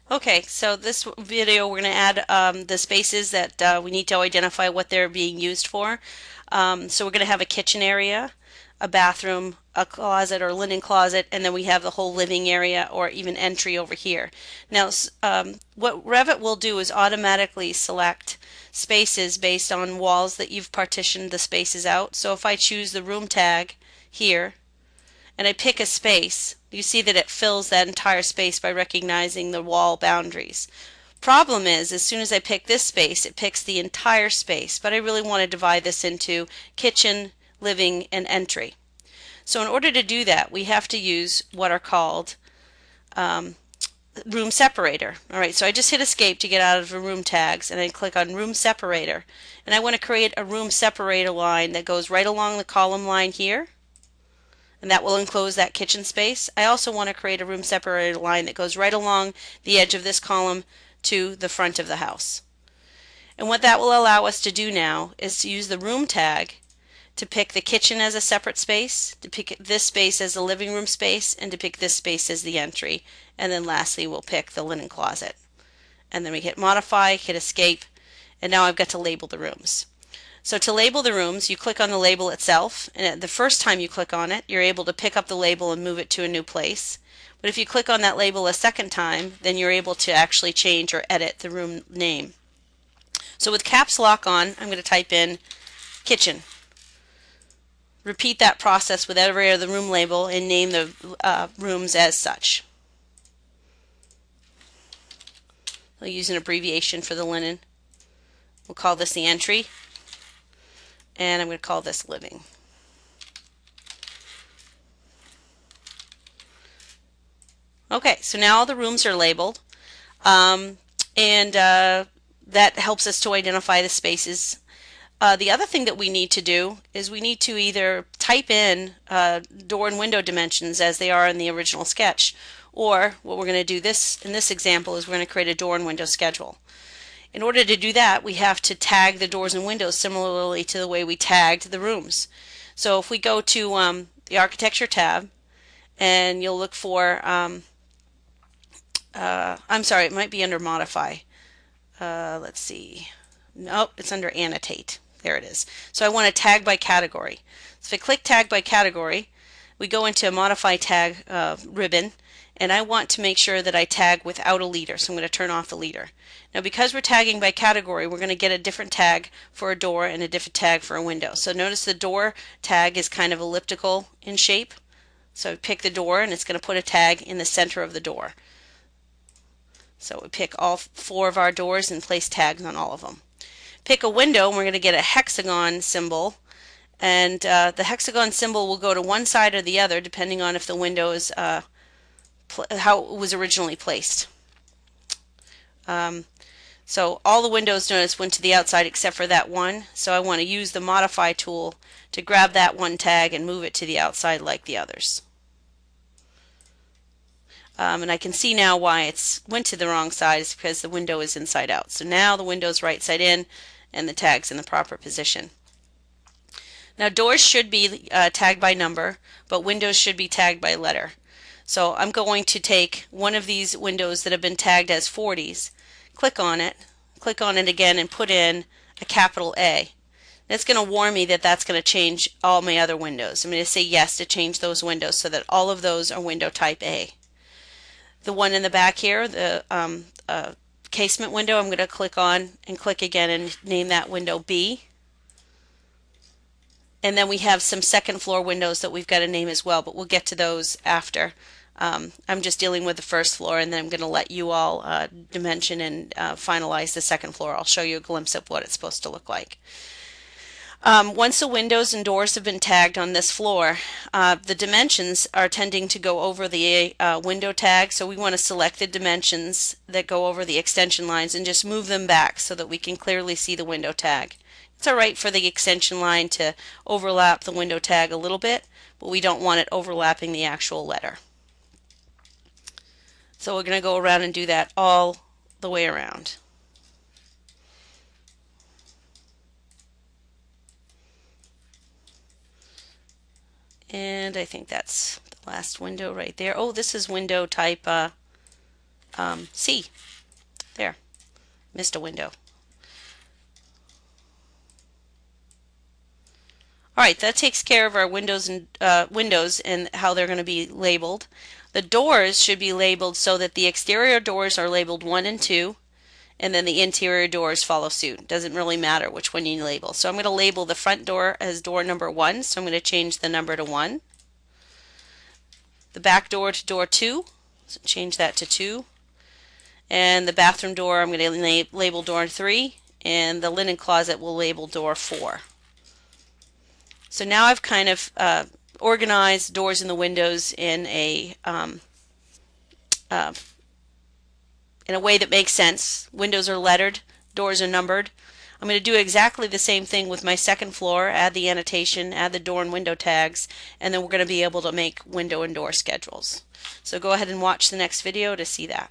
Okay, so this video we're going to add the spaces that we need to identify what they're being used for. So we're going to have a kitchen area, a bathroom, a closet or linen closet, and then we have the whole living area or even entry over here. Now, what Revit will do is automatically select spaces based on walls that you've partitioned the spaces out. So if I choose the room tag here, and I pick a space, you see that it fills that entire space by recognizing the wall boundaries. Problem is, as soon as I pick this space, it picks the entire space, but I really want to divide this into kitchen, living, and entry. So in order to do that, we have to use what are called room separator. All right, so I just hit escape to get out of the room tags, and I click on room separator. And I want to create a room separator line that goes right along the column line here, and that will enclose that kitchen space. I also want to create a room separator line that goes right along the edge of this column to the front of the house. And what that will allow us to do now is to use the room tag to pick the kitchen as a separate space, to pick this space as the living room space, and to pick this space as the entry. And then lastly, we'll pick the linen closet. And then we hit modify, hit escape, and now I've got to label the rooms. So to label the rooms, you click on the label itself, and the first time you click on it, you're able to pick up the label and move it to a new place. But if you click on that label a second time, then you're able to actually change or edit the room name. So with caps lock on, I'm going to type in kitchen. Repeat that process with every other room label and name the rooms as such. I'll use an abbreviation for the linen. We'll call this the entry, and I'm going to call this living. Okay, so now all the rooms are labeled, and that helps us to identify the spaces. The other thing that we need to do is we need to either type in door and window dimensions as they are in the original sketch, or what we're going to do in this example is we're going to create a door and window schedule. In order to do that, we have to tag the doors and windows similarly to the way we tagged the rooms. So if we go to the Architecture tab, and you'll look for I'm sorry, it might be under Modify. Let's see. Nope, it's under Annotate. There it is. So I want to tag by category. So if I click Tag by Category, we go into Modify Tag ribbon, and I want to make sure that I tag without a leader, so I'm going to turn off the leader. Now because we're tagging by category, we're going to get a different tag for a door and a different tag for a window. So notice the door tag is kind of elliptical in shape. So pick the door, and it's going to put a tag in the center of the door. So we pick all 4 of our doors and place tags on all of them. Pick a window, and we're going to get a hexagon symbol, and the hexagon symbol will go to one side or the other depending on if the window is how it was originally placed. So all the windows, notice, went to the outside except for that one, so I want to use the Modify tool to grab that one tag and move it to the outside like the others. And I can see now why it's went to the wrong side is because the window is inside out. So now the window is right side in and the tag's in the proper position. Now doors should be tagged by number, but windows should be tagged by letter. So I'm going to take one of these windows that have been tagged as 40s, click on it again, and put in a capital A. It's going to warn me that that's going to change all my other windows. I'm going to say yes to change those windows so that all of those are window type A. The one in the back here, the casement window, I'm going to click on and click again and name that window B. And then we have some second floor windows that we've got to name as well, but we'll get to those after. I'm just dealing with the first floor, and then I'm going to let you all dimension and finalize the second floor. I'll show you a glimpse of what it's supposed to look like. Once the windows and doors have been tagged on this floor, the dimensions are tending to go over the window tag, so we want to select the dimensions that go over the extension lines and just move them back so that we can clearly see the window tag. It's alright for the extension line to overlap the window tag a little bit, but we don't want it overlapping the actual letter. So we're going to go around and do that all the way around. And I think that's the last window right there. Oh, this is window type see. There, missed a window. Alright, that takes care of our windows and how they're going to be labeled. The doors should be labeled so that the exterior doors are labeled 1 and 2, and then the interior doors follow suit. Doesn't really matter which one you label. So I'm going to label the front door as door number 1, so I'm going to change the number to 1. The back door to door 2, so change that to 2. And the bathroom door I'm going to label door 3, and the linen closet will label door 4. So now I've kind of organized doors and the windows in a way that makes sense. Windows are lettered, doors are numbered. I'm going to do exactly the same thing with my second floor, add the annotation, add the door and window tags, and then we're going to be able to make window and door schedules. So go ahead and watch the next video to see that.